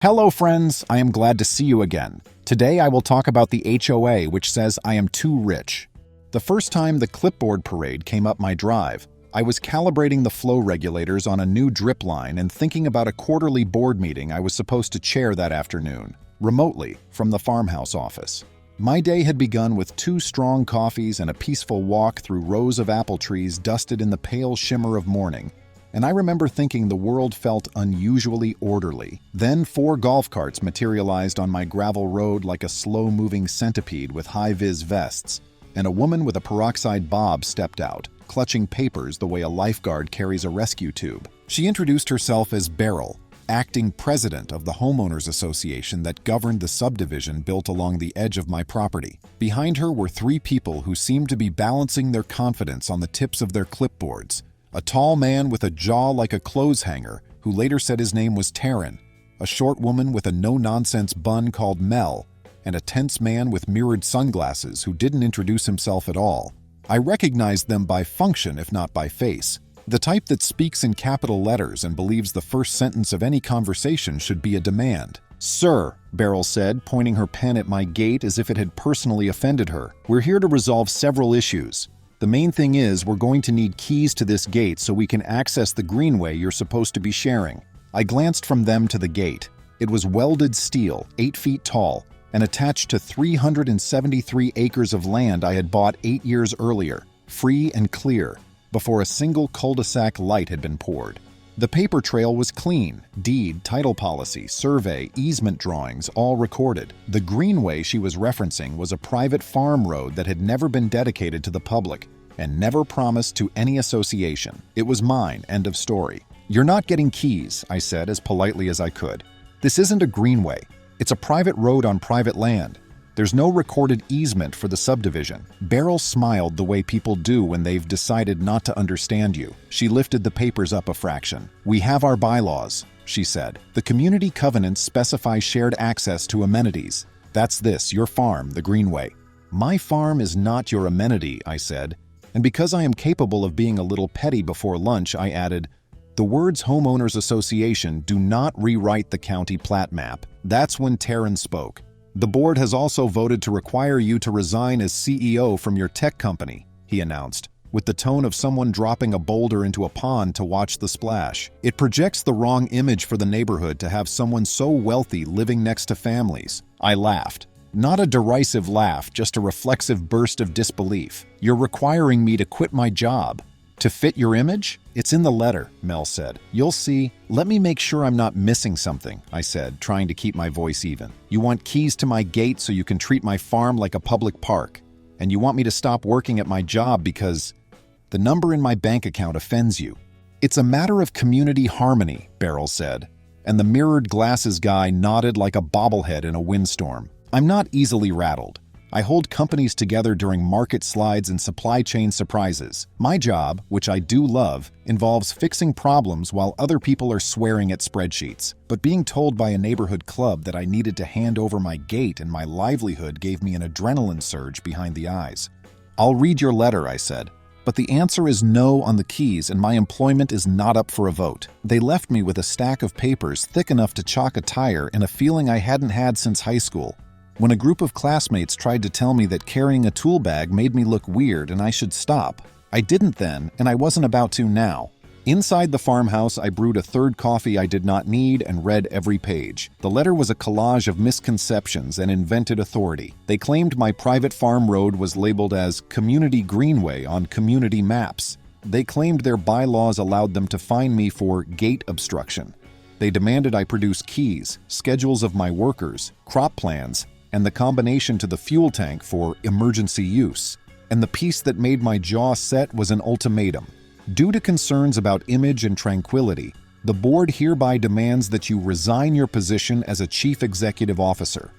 Hello friends, I am glad to see you again. Today I will talk about the HOA, which says I am too rich. The first time the clipboard parade came up my drive, I was calibrating the flow regulators on a new drip line and thinking about a quarterly board meeting I was supposed to chair that afternoon, remotely from the farmhouse office. My day had begun with 2 strong coffees and a peaceful walk through rows of apple trees dusted in the pale shimmer of morning. And I remember thinking the world felt unusually orderly. Then 4 golf carts materialized on my gravel road like a slow-moving centipede with high-vis vests, and a woman with a peroxide bob stepped out, clutching papers the way a lifeguard carries a rescue tube. She introduced herself as Beryl, acting president of the homeowners association that governed the subdivision built along the edge of my property. Behind her were 3 people who seemed to be balancing their confidence on the tips of their clipboards. A tall man with a jaw like a clothes hanger, who later said his name was Taryn, a short woman with a no-nonsense bun called Mel, and a tense man with mirrored sunglasses who didn't introduce himself at all. I recognized them by function if not by face. The type that speaks in capital letters and believes the first sentence of any conversation should be a demand. "Sir," Beryl said, pointing her pen at my gate as if it had personally offended her, "we're here to resolve several issues. The main thing is we're going to need keys to this gate so we can access the greenway you're supposed to be sharing." I glanced from them to the gate. It was welded steel, 8 feet tall, and attached to 373 acres of land I had bought 8 years earlier, free and clear, before a single cul-de-sac light had been poured. The paper trail was clean: deed, title policy, survey, easement drawings, all recorded. The greenway she was referencing was a private farm road that had never been dedicated to the public and never promised to any association. It was mine, end of story. "You're not getting keys," I said as politely as I could. "This isn't a greenway. It's a private road on private land. There's no recorded easement for the subdivision." Beryl smiled the way people do when they've decided not to understand you. She lifted the papers up a fraction. "We have our bylaws," she said. "The community covenants specify shared access to amenities. That's this, your farm, the greenway." "My farm is not your amenity," I said. And because I am capable of being a little petty before lunch, I added, "The words homeowners association do not rewrite the county plat map." That's when Taryn spoke. "The board has also voted to require you to resign as CEO from your tech company," he announced, with the tone of someone dropping a boulder into a pond to watch the splash. "It projects the wrong image for the neighborhood to have someone so wealthy living next to families." I laughed. Not a derisive laugh, just a reflexive burst of disbelief. "You're requiring me to quit my job to fit your image?" "It's in the letter," Mel said. "You'll see." "Let me make sure I'm not missing something," I said, trying to keep my voice even. "You want keys to my gate so you can treat my farm like a public park. And you want me to stop working at my job because the number in my bank account offends you." "It's a matter of community harmony," Beryl said, and the mirrored glasses guy nodded like a bobblehead in a windstorm. "I'm not easily rattled. I hold companies together during market slides and supply chain surprises. My job, which I do love, involves fixing problems while other people are swearing at spreadsheets. But being told by a neighborhood club that I needed to hand over my gate and my livelihood gave me an adrenaline surge behind the eyes. "I'll read your letter," I said. "But the answer is no on the keys and my employment is not up for a vote." They left me with a stack of papers thick enough to chalk a tire and a feeling I hadn't had since high school, when a group of classmates tried to tell me that carrying a tool bag made me look weird and I should stop. I didn't then, and I wasn't about to now. Inside the farmhouse, I brewed a 3rd coffee I did not need and read every page. The letter was a collage of misconceptions and invented authority. They claimed my private farm road was labeled as Community Greenway on community maps. They claimed their bylaws allowed them to fine me for gate obstruction. They demanded I produce keys, schedules of my workers, crop plans, and the combination to the fuel tank for emergency use. And the piece that made my jaw set was an ultimatum. "Due to concerns about image and tranquility, the board hereby demands that you resign your position as a chief executive officer.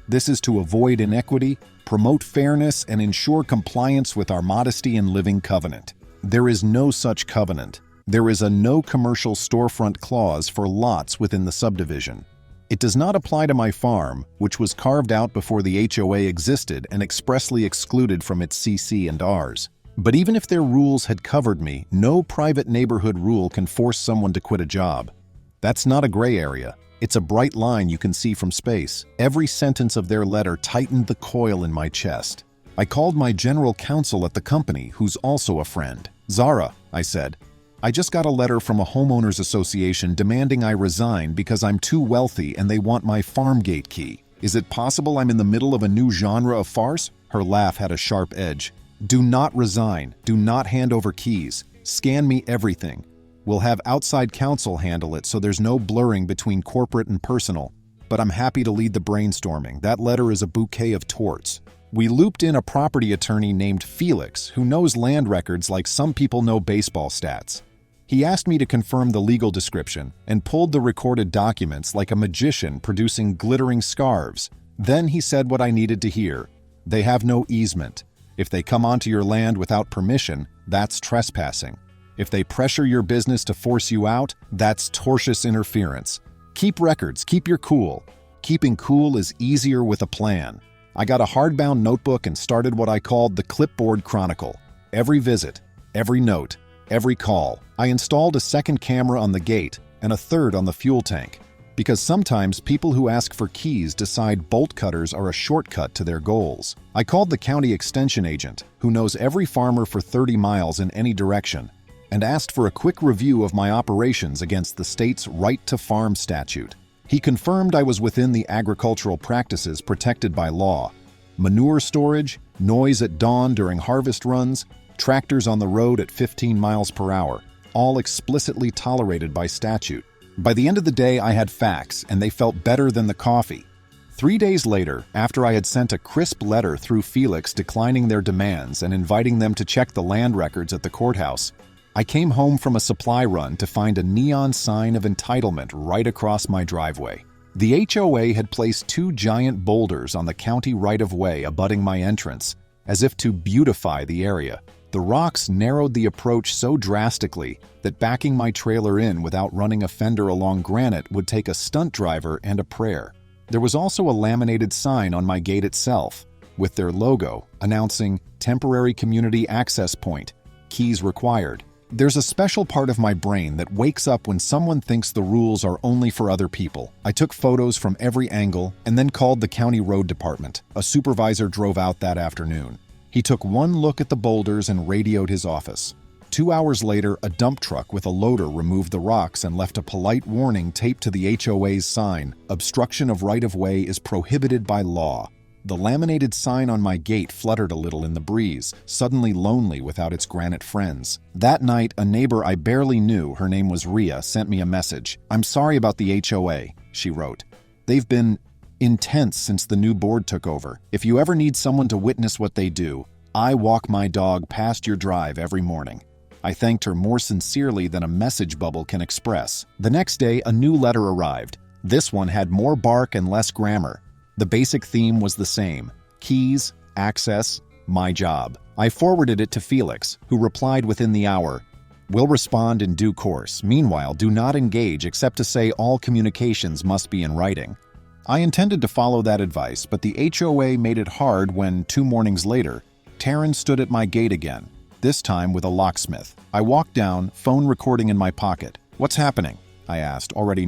This is to avoid inequity, promote fairness, and ensure compliance with our modesty in living covenant." There is no such covenant. There is a no commercial storefront clause for lots within the subdivision. It does not apply to my farm, which was carved out before the HOA existed and expressly excluded from its CC and Rs. But even if their rules had covered me, no private neighborhood rule can force someone to quit a job. That's not a gray area. It's a bright line you can see from space. Every sentence of their letter tightened the coil in my chest. I called my general counsel at the company, who's also a friend. "Zara," I said, "I just got a letter from a homeowners association demanding I resign because I'm too wealthy and they want my farm gate key. Is it possible I'm in the middle of a new genre of farce?" Her laugh had a sharp edge. "Do not resign. Do not hand over keys. Scan me everything. We'll have outside counsel handle it so there's no blurring between corporate and personal. But I'm happy to lead the brainstorming. That letter is a bouquet of torts." We looped in a property attorney named Felix, who knows land records like some people know baseball stats. He asked me to confirm the legal description and pulled the recorded documents like a magician producing glittering scarves. Then he said what I needed to hear. They have no easement. If they come onto your land without permission, that's trespassing. If they pressure your business to force you out, that's tortious interference. Keep records, keep your cool. Keeping cool is easier with a plan. I got a hardbound notebook and started what I called the clipboard chronicle. Every visit, every note, every call. I installed a second camera on the gate and a third on the fuel tank, because sometimes people who ask for keys decide bolt cutters are a shortcut to their goals. I called the county extension agent, who knows every farmer for 30 miles in any direction, and asked for a quick review of my operations against the state's right to farm statute. He confirmed I was within the agricultural practices protected by law. Manure storage, noise at dawn during harvest runs, tractors on the road at 15 miles per hour, all explicitly tolerated by statute. By the end of the day, I had facts, and they felt better than the coffee. 3 days later, after I had sent a crisp letter through Felix declining their demands and inviting them to check the land records at the courthouse, I came home from a supply run to find a neon sign of entitlement right across my driveway. The HOA had placed 2 giant boulders on the county right-of-way abutting my entrance, as if to beautify the area. The rocks narrowed the approach so drastically that backing my trailer in without running a fender along granite would take a stunt driver and a prayer. There was also a laminated sign on my gate itself, with their logo announcing "Temporary Community Access Point, Keys Required." There's a special part of my brain that wakes up when someone thinks the rules are only for other people. I took photos from every angle and then called the county road department. A supervisor drove out that afternoon. He took one look at the boulders and radioed his office. 2 hours later, a dump truck with a loader removed the rocks and left a polite warning taped to the HOA's sign: "Obstruction of right-of-way is prohibited by law." The laminated sign on my gate fluttered a little in the breeze, suddenly lonely without its granite friends. That night, a neighbor I barely knew, her name was Ria, sent me a message. "I'm sorry about the HOA," she wrote. "They've been intense since the new board took over. If you ever need someone to witness what they do, I walk my dog past your drive every morning." I thanked her more sincerely than a message bubble can express. The next day, a new letter arrived. This one had more bark and less grammar. The basic theme was the same: keys, access, my job. I forwarded it to Felix, who replied within the hour, "We'll respond in due course. Meanwhile, do not engage except to say all communications must be in writing." I intended to follow that advice, but the HOA made it hard when, 2 mornings later, Taryn stood at my gate again, this time with a locksmith. I walked down, phone recording in my pocket. "What's happening?" I asked, already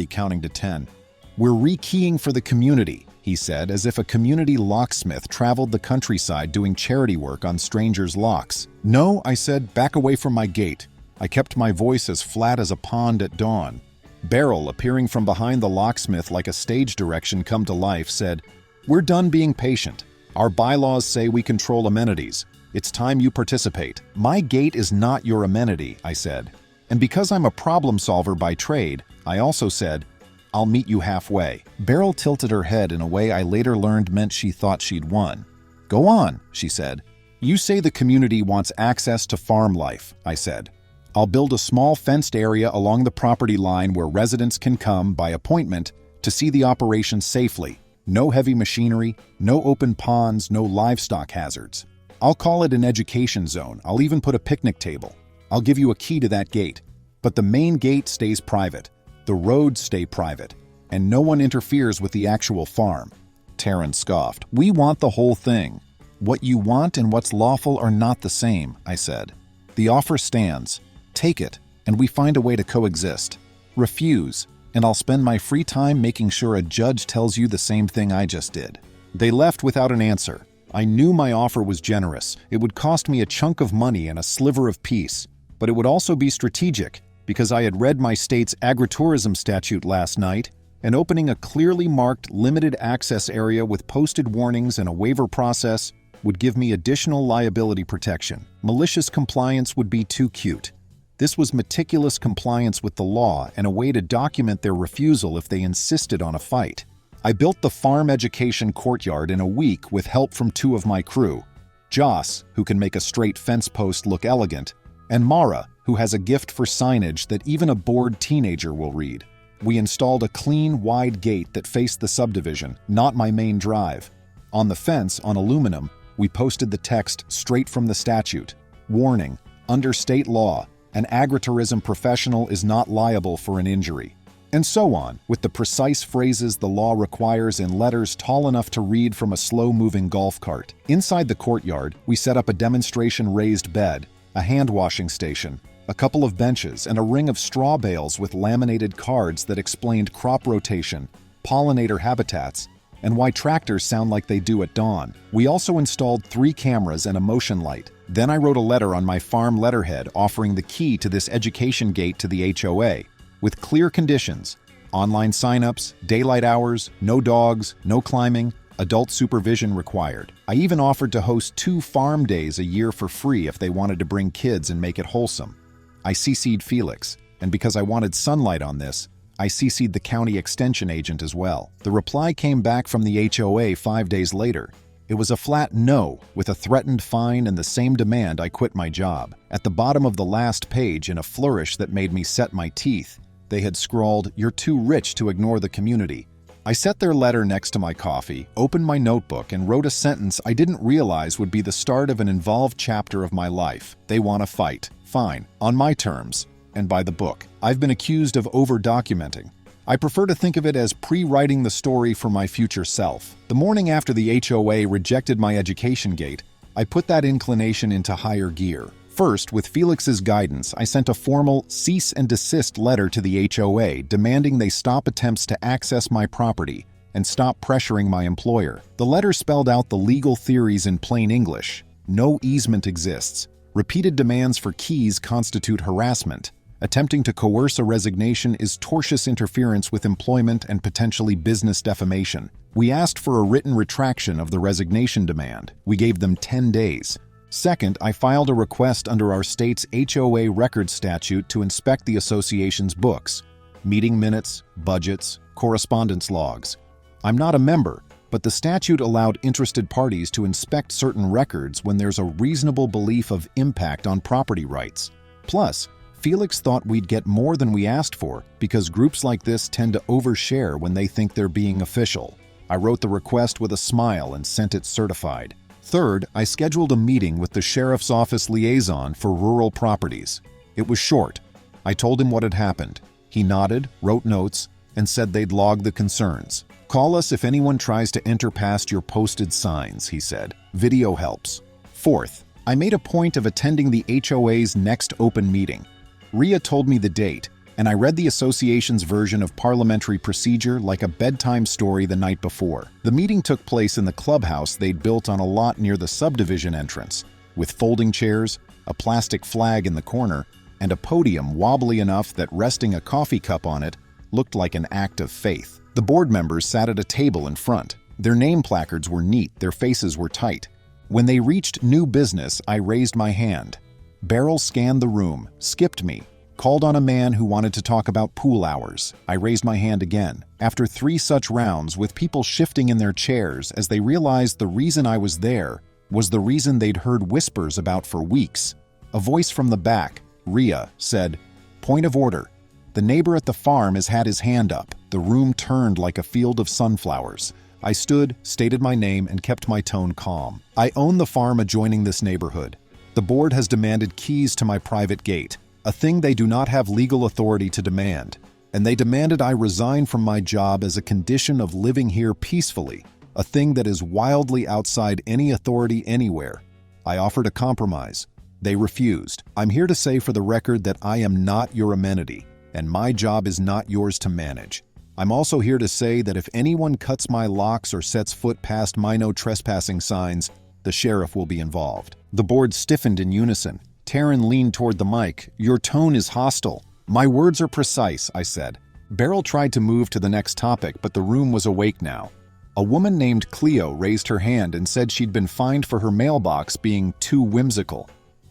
counting to 10. "We're rekeying for the community," he said, as if a community locksmith traveled the countryside doing charity work on strangers' locks. "No," I said, "back away from my gate." I kept my voice as flat as a pond at dawn. Beryl, appearing from behind the locksmith like a stage direction come to life, said, "We're done being patient. Our bylaws say we control amenities. It's time you participate." "My gate is not your amenity," I said. And because I'm a problem solver by trade, I also said, "I'll meet you halfway." Beryl tilted her head in a way I later learned meant she thought she'd won. "Go on," she said. "You say the community wants access to farm life," I said. "I'll build a small fenced area along the property line where residents can come by appointment to see the operation safely. No heavy machinery, no open ponds, no livestock hazards. I'll call it an education zone. I'll even put a picnic table. I'll give you a key to that gate. But the main gate stays private. The roads stay private, and no one interferes with the actual farm." Taryn scoffed. "We want the whole thing." "What you want and what's lawful are not the same," I said. "The offer stands. Take it, and we find a way to coexist. Refuse, and I'll spend my free time making sure a judge tells you the same thing I just did." They left without an answer. I knew my offer was generous. It would cost me a chunk of money and a sliver of peace, but it would also be strategic because I had read my state's agritourism statute last night, and opening a clearly marked limited access area with posted warnings and a waiver process would give me additional liability protection. Malicious compliance would be too cute. This was meticulous compliance with the law and a way to document their refusal if they insisted on a fight. I built the farm education courtyard in a week with help from 2 of my crew, Joss, who can make a straight fence post look elegant, and Mara, who has a gift for signage that even a bored teenager will read. We installed a clean, wide gate that faced the subdivision, not my main drive. On the fence, on aluminum, we posted the text straight from the statute. Warning, under state law, an agritourism professional is not liable for an injury. And so on, with the precise phrases the law requires in letters tall enough to read from a slow-moving golf cart. Inside the courtyard, we set up a demonstration raised bed, a hand-washing station, a couple of benches, and a ring of straw bales with laminated cards that explained crop rotation, pollinator habitats, and why tractors sound like they do at dawn. We also installed 3 cameras and a motion light. Then I wrote a letter on my farm letterhead offering the key to this education gate to the HOA, with clear conditions: online signups, daylight hours, no dogs, no climbing, adult supervision required. I even offered to host 2 farm days a year for free if they wanted to bring kids and make it wholesome. I CC'd Felix, and because I wanted sunlight on this, I CC'd the county extension agent as well. The reply came back from the HOA 5 days later. It was a flat no, with a threatened fine and the same demand I quit my job. At the bottom of the last page, in a flourish that made me set my teeth, they had scrawled, "You're too rich to ignore the community." I set their letter next to my coffee, opened my notebook, and wrote a sentence I didn't realize would be the start of an involved chapter of my life. They want to fight. Fine. On my terms. And by the book. I've been accused of over-documenting. I prefer to think of it as pre-writing the story for my future self. The morning after the HOA rejected my education gate, I put that inclination into higher gear. First, with Felix's guidance, I sent a formal cease and desist letter to the HOA demanding they stop attempts to access my property and stop pressuring my employer. The letter spelled out the legal theories in plain English. No easement exists. Repeated demands for keys constitute harassment. Attempting to coerce a resignation is tortious interference with employment and potentially business defamation. We asked for a written retraction of the resignation demand. We gave them 10 days. Second, I filed a request under our state's HOA record statute to inspect the association's books, meeting minutes, budgets, correspondence logs. I'm not a member, but the statute allowed interested parties to inspect certain records when there's a reasonable belief of impact on property rights. Plus, Felix thought we'd get more than we asked for because groups like this tend to overshare when they think they're being official. I wrote the request with a smile and sent it certified. Third, I scheduled a meeting with the sheriff's office liaison for rural properties. It was short. I told him what had happened. He nodded, wrote notes, and said they'd log the concerns. "Call us if anyone tries to enter past your posted signs," he said. "Video helps." Fourth, I made a point of attending the HOA's next open meeting. Ria told me the date, and I read the association's version of parliamentary procedure like a bedtime story the night before. The meeting took place in the clubhouse they'd built on a lot near the subdivision entrance, with folding chairs, a plastic flag in the corner, and a podium wobbly enough that resting a coffee cup on it looked like an act of faith. The board members sat at a table in front. Their name placards were neat, their faces were tight. When they reached new business, I raised my hand. Beryl scanned the room, skipped me, called on a man who wanted to talk about pool hours. I raised my hand again. After 3 such rounds, with people shifting in their chairs as they realized the reason I was there was the reason they'd heard whispers about for weeks, a voice from the back, Ria, said, "Point of order. The neighbor at the farm has had his hand up." The room turned like a field of sunflowers. I stood, stated my name, and kept my tone calm. "I own the farm adjoining this neighborhood. The board has demanded keys to my private gate, a thing they do not have legal authority to demand, and they demanded I resign from my job as a condition of living here peacefully, a thing that is wildly outside any authority anywhere. I offered a compromise. They refused. I'm here to say for the record that I am not your amenity. and my job is not yours to manage. I'm also here to say that if anyone cuts my locks or sets foot past my no trespassing signs, the sheriff will be involved." The board stiffened in unison. Taryn leaned toward the mic. "Your tone is hostile." "My words are precise," I said. Beryl tried to move to the next topic, but the room was awake now. A woman named Cleo raised her hand and said she'd been fined for her mailbox being too whimsical.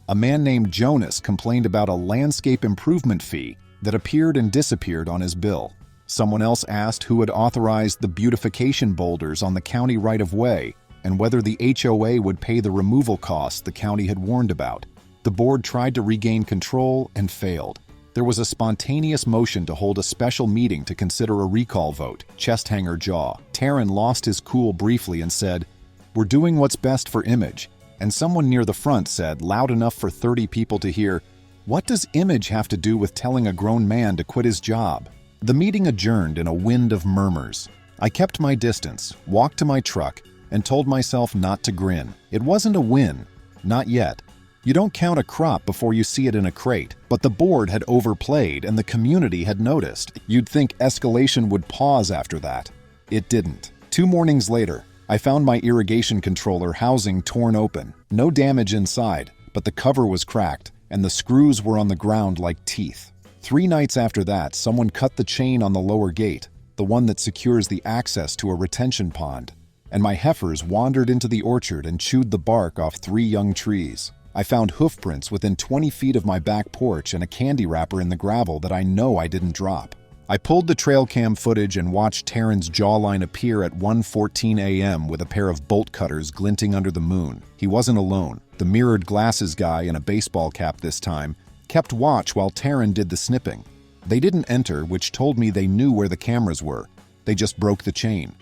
A man named Jonas complained about a landscape improvement fee that appeared and disappeared on his bill. Someone else asked who had authorized the beautification boulders on the county right-of-way and whether the HOA would pay the removal costs the county had warned about. The board tried to regain control and failed. There was a spontaneous motion to hold a special meeting to consider a recall vote. Chest-hanger jaw. Taryn lost his cool briefly and said, "We're doing what's best for image." And someone near the front said, loud enough for 30 people to hear, "What does image have to do with telling a grown man to quit his job?" The meeting adjourned in a wind of murmurs. I kept my distance, walked to my truck, and told myself not to grin. It wasn't a win. Not yet. You don't count a crop before you see it in a crate, but the board had overplayed and the community had noticed. You'd think escalation would pause after that. It didn't. 2 mornings later, I found my irrigation controller housing torn open. No damage inside, but the cover was cracked, and the screws were on the ground like teeth. 3 nights after that, someone cut the chain on the lower gate, the one that secures the access to a retention pond, and my heifers wandered into the orchard and chewed the bark off 3 young trees. I found hoofprints within 20 feet of my back porch and a candy wrapper in the gravel that I know I didn't drop. I pulled the trail cam footage and watched Taryn's jawline appear at 1:14 a.m. with a pair of bolt cutters glinting under the moon. He wasn't alone. The mirrored glasses guy in a baseball cap this time kept watch while Taryn did the snipping. They didn't enter, which told me they knew where the cameras were. They just broke the chain.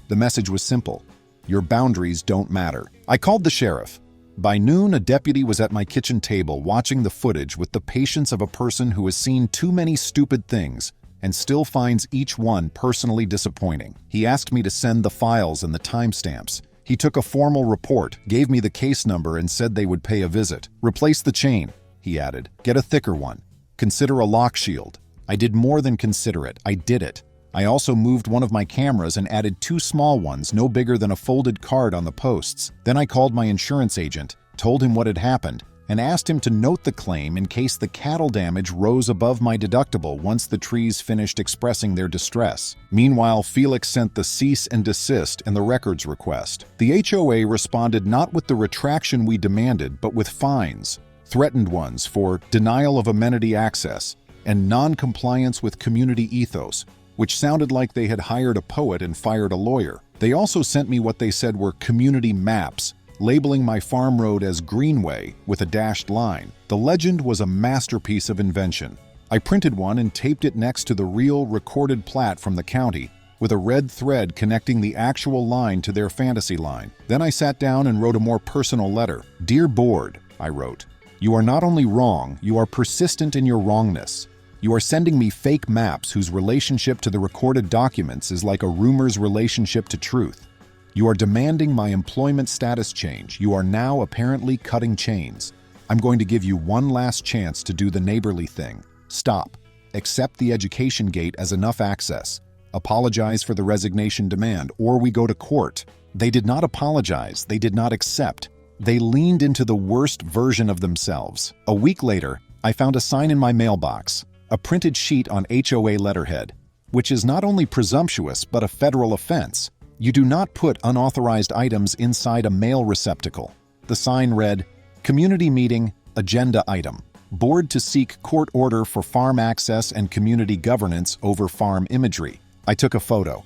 The message was simple. Your boundaries don't matter. I called the sheriff. By noon, a deputy was at my kitchen table watching the footage with the patience of a person who has seen too many stupid things and still finds each one personally disappointing. He asked me to send the files and the timestamps. He took a formal report, gave me the case number, and said they would pay a visit. "Replace the chain," he added. "Get a thicker one. Consider a lock shield." I did more than consider it. I did it. I also moved one of my cameras and added 2 small ones no bigger than a folded card on the posts. Then I called my insurance agent, told him what had happened, and asked him to note the claim in case the cattle damage rose above my deductible once the trees finished expressing their distress. Meanwhile, Felix sent the cease and desist and the records request. The HOA responded not with the retraction we demanded, but with fines, threatened ones for denial of amenity access and non-compliance with community ethos, which sounded like they had hired a poet and fired a lawyer. They also sent me what they said were community maps, labeling my farm road as Greenway with a dashed line. The legend was a masterpiece of invention. I printed one and taped it next to the real recorded plat from the county, with a red thread connecting the actual line to their fantasy line. Then I sat down and wrote a more personal letter. "Dear Board," I wrote, "you are not only wrong, you are persistent in your wrongness. You are sending me fake maps whose relationship to the recorded documents is like a rumor's relationship to truth. You are demanding my employment status change. You are now apparently cutting chains. I'm going to give you one last chance to do the neighborly thing. Stop. Accept the education gate as enough access. Apologize for the resignation demand, or we go to court." They did not apologize. They did not accept. They leaned into the worst version of themselves. A week later, I found a sign in my mailbox. A printed sheet on HOA letterhead, which is not only presumptuous but a federal offense. You do not put unauthorized items inside a mail receptacle. The sign read, "Community Meeting, Agenda Item. Board to seek court order for farm access and community governance over farm imagery." I took a photo.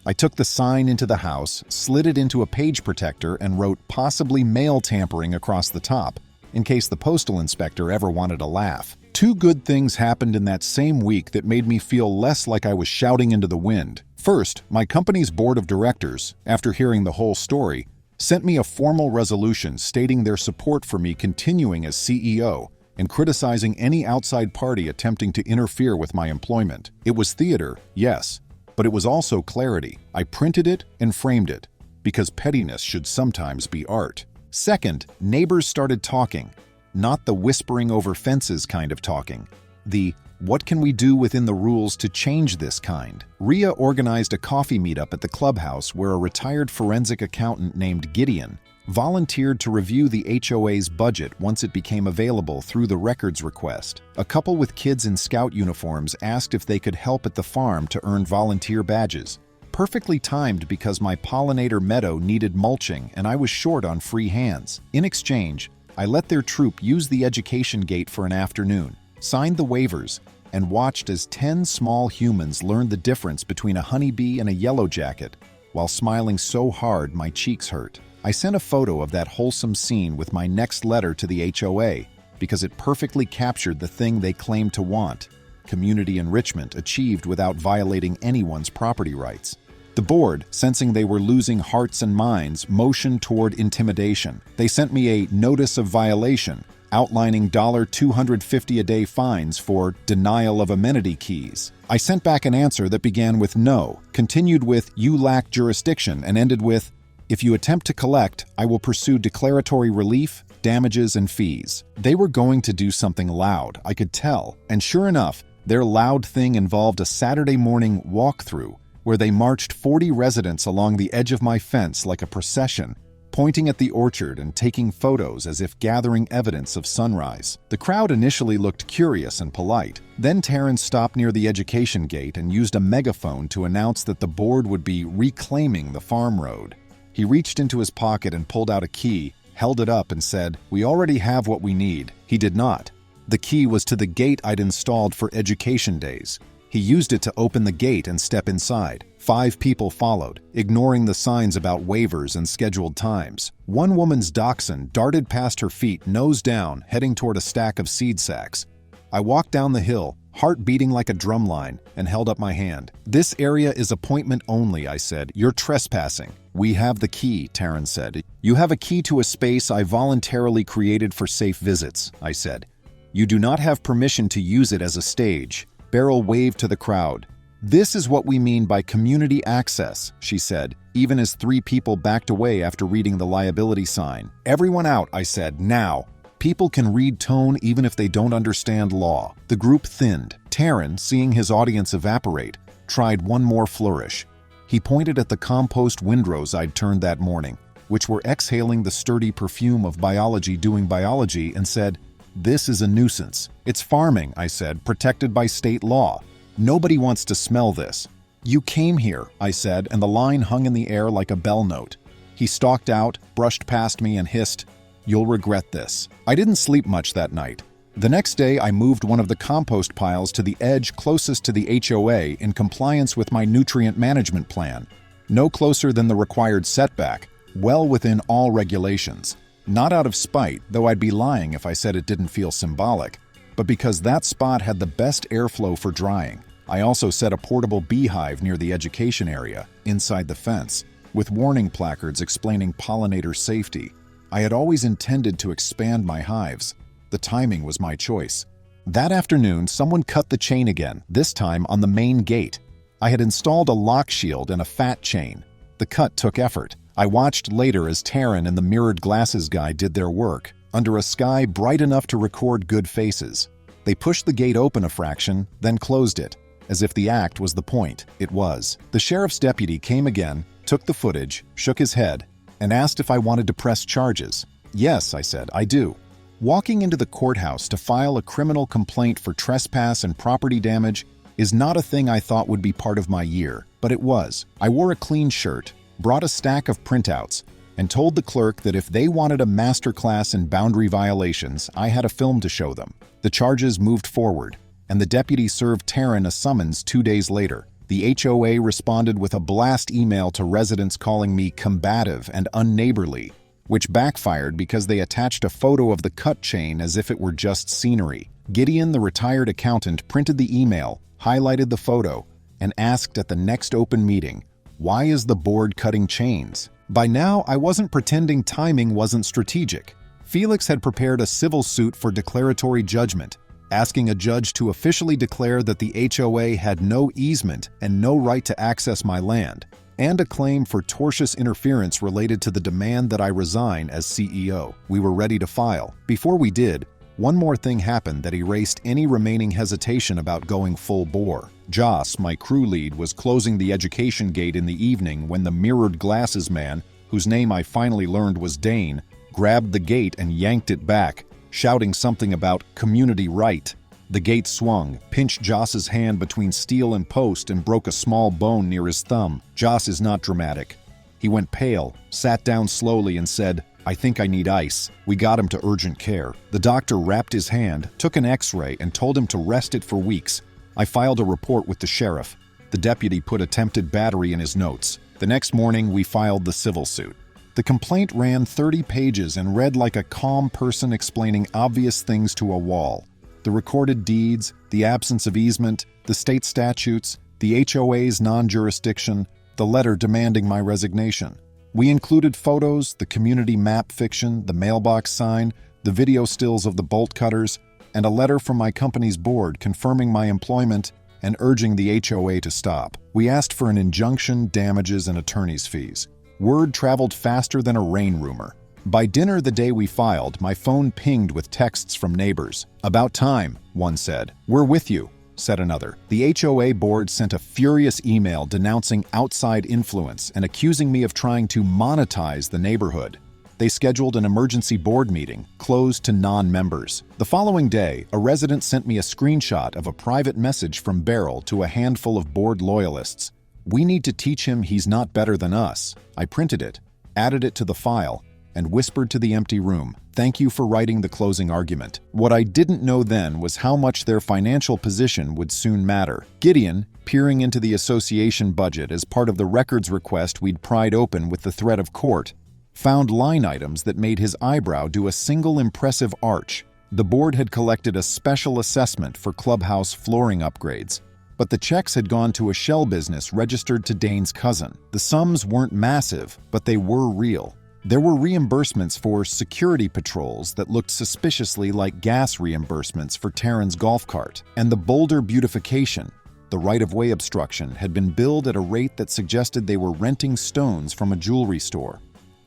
I took the sign into the house, slid it into a page protector, and wrote "possibly mail tampering" across the top, in case the postal inspector ever wanted a laugh. 2 good things happened in that same week that made me feel less like I was shouting into the wind. First, my company's board of directors, after hearing the whole story, sent me a formal resolution stating their support for me continuing as CEO and criticizing any outside party attempting to interfere with my employment. It was theater, yes, but it was also clarity. I printed it and framed it, because pettiness should sometimes be art. Second, neighbors started talking. Not the whispering over fences kind of talking. The "what can we do within the rules to change this" kind. Ria organized a coffee meetup at the clubhouse where a retired forensic accountant named Gideon volunteered to review the HOA's budget once it became available through the records request. A couple with kids in scout uniforms asked if they could help at the farm to earn volunteer badges. Perfectly timed because my pollinator meadow needed mulching and I was short on free hands. In exchange, I let their troop use the education gate for an afternoon, signed the waivers, and watched as 10 small humans learned the difference between a honeybee and a yellow jacket, while smiling so hard my cheeks hurt. I sent a photo of that wholesome scene with my next letter to the HOA because it perfectly captured the thing they claimed to want: community enrichment achieved without violating anyone's property rights. The board, sensing they were losing hearts and minds, motioned toward intimidation. They sent me a notice of violation outlining $250 a day fines for denial of amenity keys. I sent back an answer that began with no, continued with "you lack jurisdiction," and ended with "if you attempt to collect, I will pursue declaratory relief, damages, and fees." They were going to do something loud, I could tell, and sure enough, their loud thing involved a Saturday morning walkthrough where they marched 40 residents along the edge of my fence like a procession, pointing at the orchard and taking photos as if gathering evidence of sunrise. The crowd initially looked curious and polite. Then Taryn stopped near the education gate and used a megaphone to announce that the board would be reclaiming the farm road. He reached into his pocket and pulled out a key, held it up and said, "We already have what we need." He did not. The key was to the gate I'd installed for education days. He used it to open the gate and step inside. 5 people followed, ignoring the signs about waivers and scheduled times. One woman's dachshund darted past her feet, nose down, heading toward a stack of seed sacks. I walked down the hill, heart beating like a drumline, and held up my hand. "This area is appointment only," I said. "You're trespassing." "We have the key," Taryn said. "You have a key to a space I voluntarily created for safe visits," I said. "You do not have permission to use it as a stage." Beryl waved to the crowd. "This is what we mean by community access," she said, even as 3 people backed away after reading the liability sign. "Everyone out," I said, "now." People can read tone even if they don't understand law. The group thinned. Taryn, seeing his audience evaporate, tried one more flourish. He pointed at the compost windrows I'd turned that morning, which were exhaling the sturdy perfume of biology doing biology, and said, "This is a nuisance." "It's farming," I said, "protected by state law. Nobody wants to smell this." "You came here," I said, and the line hung in the air like a bell note. He stalked out, brushed past me, and hissed, "You'll regret this." I didn't sleep much that night. The next day, I moved one of the compost piles to the edge closest to the HOA in compliance with my nutrient management plan. No closer than the required setback, well within all regulations. Not out of spite, though I'd be lying if I said it didn't feel symbolic, but because that spot had the best airflow for drying. I also set a portable beehive near the education area, inside the fence, with warning placards explaining pollinator safety. I had always intended to expand my hives. The timing was my choice. That afternoon, someone cut the chain again, this time on the main gate. I had installed a lock shield and a fat chain. The cut took effort. I watched later as Taryn and the mirrored glasses guy did their work, under a sky bright enough to record good faces. They pushed the gate open a fraction, then closed it, as if the act was the point. It was. The sheriff's deputy came again, took the footage, shook his head, and asked if I wanted to press charges. "Yes," I said, "I do." Walking into the courthouse to file a criminal complaint for trespass and property damage is not a thing I thought would be part of my year, but it was. I wore a clean shirt, brought a stack of printouts, and told the clerk that if they wanted a masterclass in boundary violations, I had a film to show them. The charges moved forward, and the deputy served Taryn a summons 2 days later. The HOA responded with a blast email to residents calling me combative and unneighborly, which backfired because they attached a photo of the cut chain as if it were just scenery. Gideon, the retired accountant, printed the email, highlighted the photo, and asked at the next open meeting, "Why is the board cutting chains?" By now, I wasn't pretending timing wasn't strategic. Felix had prepared a civil suit for declaratory judgment, asking a judge to officially declare that the HOA had no easement and no right to access my land, and a claim for tortious interference related to the demand that I resign as CEO. We were ready to file. Before we did, One more thing happened that erased any remaining hesitation about going full bore. Joss, my crew lead, was closing the education gate in the evening when the mirrored glasses man, whose name I finally learned was Dane, grabbed the gate and yanked it back, shouting something about community right. The gate swung, pinched Joss's hand between steel and post, and broke a small bone near his thumb. Joss is not dramatic. He went pale, sat down slowly, and said, "I think I need ice." We got him to urgent care. The doctor wrapped his hand, took an x-ray, and told him to rest it for weeks. I filed a report with the sheriff. The deputy put attempted battery in his notes. The next morning, we filed the civil suit. The complaint ran 30 pages and read like a calm person explaining obvious things to a wall. The recorded deeds, the absence of easement, the state statutes, the HOA's non-jurisdiction, the letter demanding my resignation. We included photos, the community map fiction, the mailbox sign, the video stills of the bolt cutters, and a letter from my company's board confirming my employment and urging the HOA to stop. We asked for an injunction, damages, and attorney's fees. Word traveled faster than a rain rumor. By dinner the day we filed, my phone pinged with texts from neighbors. "About time," one said. "We're with you," said another. The HOA board sent a furious email denouncing outside influence and accusing me of trying to monetize the neighborhood. They scheduled an emergency board meeting, closed to non-members. The following day, a resident sent me a screenshot of a private message from Beryl to a handful of board loyalists. "We need to teach him he's not better than us." I printed it, added it to the file, and whispered to the empty room, "Thank you for writing the closing argument." What I didn't know then was how much their financial position would soon matter. Gideon, peering into the association budget as part of the records request we'd pried open with the threat of court, found line items that made his eyebrow do a single impressive arch. The board had collected a special assessment for clubhouse flooring upgrades, but the checks had gone to a shell business registered to Dane's cousin. The sums weren't massive, but they were real. There were reimbursements for security patrols that looked suspiciously like gas reimbursements for Taryn's golf cart. And the boulder beautification, the right-of-way obstruction, had been billed at a rate that suggested they were renting stones from a jewelry store.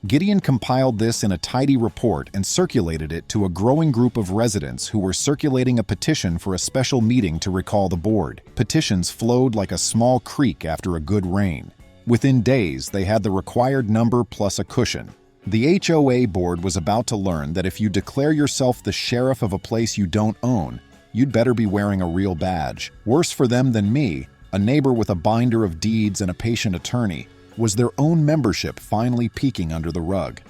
Gideon compiled this in a tidy report and circulated it to a growing group of residents who were circulating a petition for a special meeting to recall the board. Petitions flowed like a small creek after a good rain. Within days, they had the required number plus a cushion. The HOA board was about to learn that if you declare yourself the sheriff of a place you don't own, you'd better be wearing a real badge. Worse for them than me, a neighbor with a binder of deeds and a patient attorney, was their own membership finally peeking under the rug.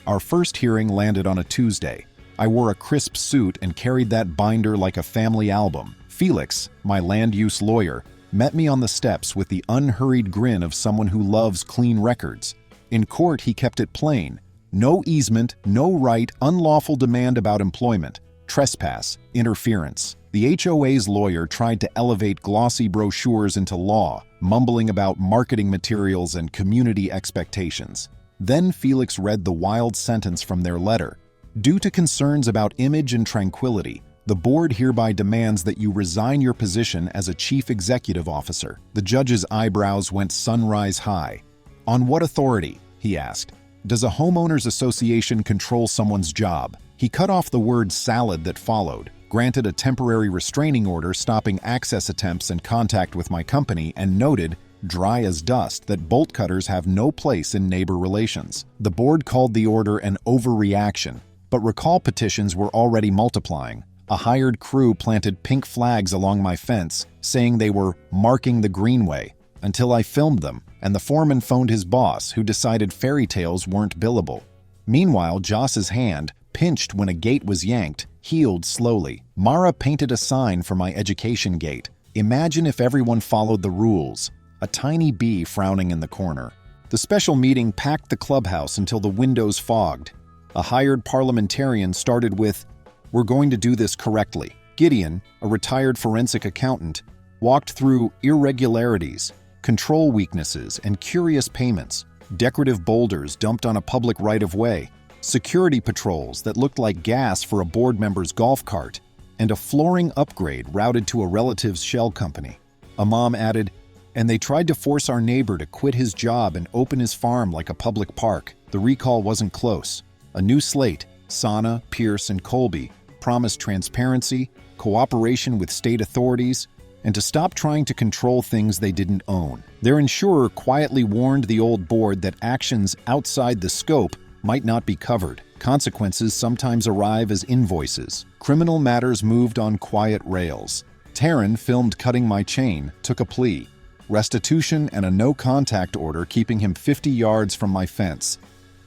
Our first hearing landed on a Tuesday. I wore a crisp suit and carried that binder like a family album. Felix, my land use lawyer, met me on the steps with the unhurried grin of someone who loves clean records. In court, he kept it plain. No easement, no right, unlawful demand about employment, trespass, interference. The HOA's lawyer tried to elevate glossy brochures into law, mumbling about marketing materials and community expectations. Then Felix read the wild sentence from their letter. "Due to concerns about image and tranquility, the board hereby demands that you resign your position as a chief executive officer." The judge's eyebrows went sunrise high. "On what authority?" he asked. "Does a homeowners association control someone's job?" He cut off the word salad that followed, granted a temporary restraining order stopping access attempts and contact with my company, and noted, dry as dust, that bolt cutters have no place in neighbor relations. The board called the order an overreaction, but recall petitions were already multiplying. A hired crew planted pink flags along my fence, saying they were marking the greenway, until I filmed them, and the foreman phoned his boss, who decided fairy tales weren't billable. Meanwhile, Joss's hand, pinched when a gate was yanked, healed slowly. Mara painted a sign for my education gate. "Imagine if everyone followed the rules." A tiny bee frowning in the corner. The special meeting packed the clubhouse until the windows fogged. A hired parliamentarian started with, "We're going to do this correctly." Gideon, a retired forensic accountant, walked through irregularities, control weaknesses, and curious payments, decorative boulders dumped on a public right-of-way, security patrols that looked like gas for a board member's golf cart, and a flooring upgrade routed to a relative's shell company. A mom added, "And they tried to force our neighbor to quit his job and open his farm like a public park." The recall wasn't close. A new slate, Sana, Pierce, and Colby, promised transparency, cooperation with state authorities, and to stop trying to control things they didn't own. Their insurer quietly warned the old board that actions outside the scope might not be covered. Consequences sometimes arrive as invoices. Criminal matters moved on quiet rails. Taryn, filmed cutting my chain, took a plea. Restitution and a no-contact order keeping him 50 yards from my fence.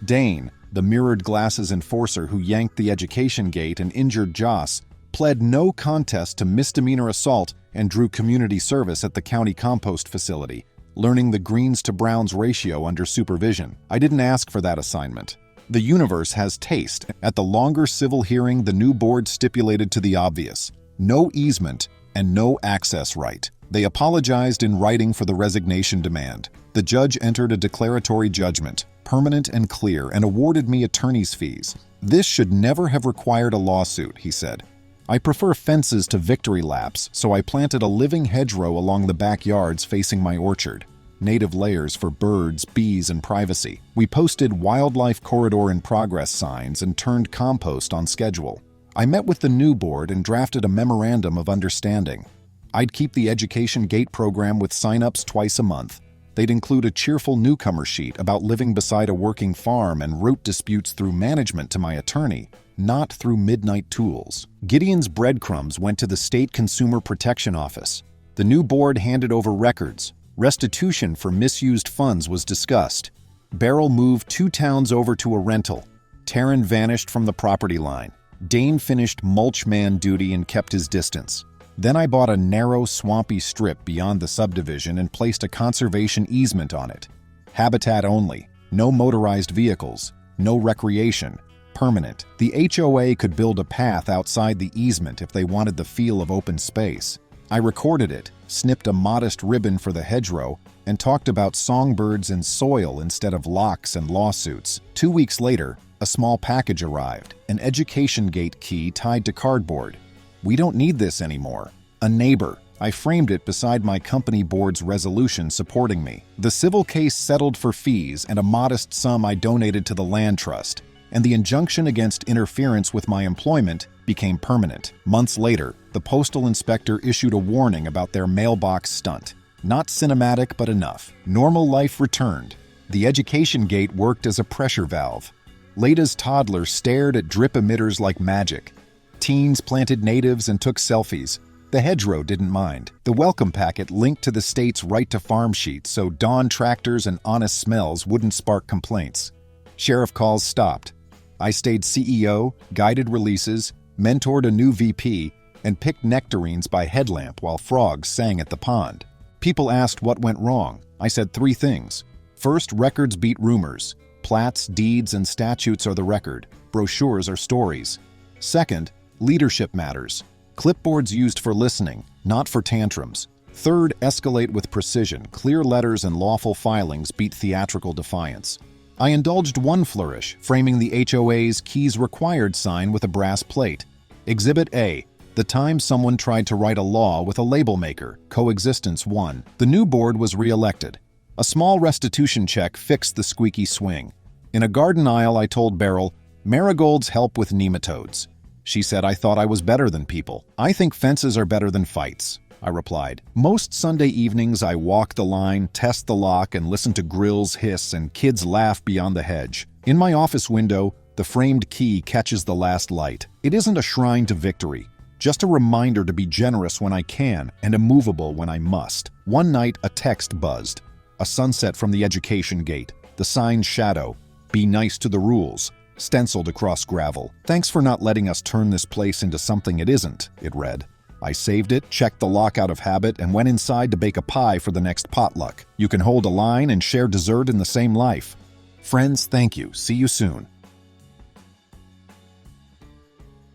Dane, the mirrored glasses enforcer who yanked the education gate and injured Joss, pled no contest to misdemeanor assault and drew community service at the county compost facility, learning the greens to browns ratio under supervision. I didn't ask for that assignment. The universe has taste. At the longer civil hearing, the new board stipulated to the obvious: no easement and no access right. They apologized in writing for the resignation demand. The judge entered a declaratory judgment, permanent and clear, and awarded me attorney's fees. This should never have required a lawsuit, he said. I prefer fences to victory laps, so I planted a living hedgerow along the backyards facing my orchard. Native layers for birds, bees, and privacy. We posted wildlife corridor in progress signs and turned compost on schedule. I met with the new board and drafted a memorandum of understanding. I'd keep the education gate program with sign-ups twice a month. They'd include a cheerful newcomer sheet about living beside a working farm and root disputes through management to my attorney, not through midnight tools. Gideon's breadcrumbs went to the State Consumer Protection Office. The new board handed over records. Restitution for misused funds was discussed. Beryl moved 2 towns over to a rental. Taryn vanished from the property line. Dane finished mulch man duty and kept his distance. Then I bought a narrow, swampy strip beyond the subdivision and placed a conservation easement on it. Habitat only, no motorized vehicles, no recreation, permanent. The HOA could build a path outside the easement if they wanted the feel of open space. I recorded it, snipped a modest ribbon for the hedgerow, and talked about songbirds and soil instead of locks and lawsuits. 2 weeks later, a small package arrived, an education gate key tied to cardboard. We don't need this anymore. A neighbor. I framed it beside my company board's resolution supporting me. The civil case settled for fees and a modest sum I donated to the land trust, and the injunction against interference with my employment became permanent. Months later, the postal inspector issued a warning about their mailbox stunt. Not cinematic, but enough. Normal life returned. The education gate worked as a pressure valve. Lada's toddler stared at drip emitters like magic. Teens planted natives and took selfies. The hedgerow didn't mind. The welcome packet linked to the state's right to farm sheet so Dawn tractors and honest smells wouldn't spark complaints. Sheriff calls stopped. I stayed CEO, guided releases, mentored a new VP, and picked nectarines by headlamp while frogs sang at the pond. People asked what went wrong. I said 3 things. First, records beat rumors. Plats, deeds, and statutes are the record. Brochures are stories. Second, leadership matters. Clipboards used for listening, not for tantrums. Third, escalate with precision. Clear letters and lawful filings beat theatrical defiance. I indulged one flourish, framing the HOA's keys required sign with a brass plate. Exhibit A, the time someone tried to write a law with a label maker, Coexistence 1. The new board was re-elected. A small restitution check fixed the squeaky swing. In a garden aisle, I told Beryl, marigolds help with nematodes. She said I thought I was better than people. I think fences are better than fights, I replied. Most Sunday evenings, I walk the line, test the lock, and listen to grills hiss and kids laugh beyond the hedge. In my office window, the framed key catches the last light. It isn't a shrine to victory, just a reminder to be generous when I can and immovable when I must. One night, a text buzzed. A sunset from the education gate. The sign's shadow. Be nice to the rules. Stenciled across gravel. Thanks for not letting us turn this place into something it isn't, it read. I saved it, checked the lock out of habit, and went inside to bake a pie for the next potluck. You can hold a line and share dessert in the same life. Friends, thank you. See you soon.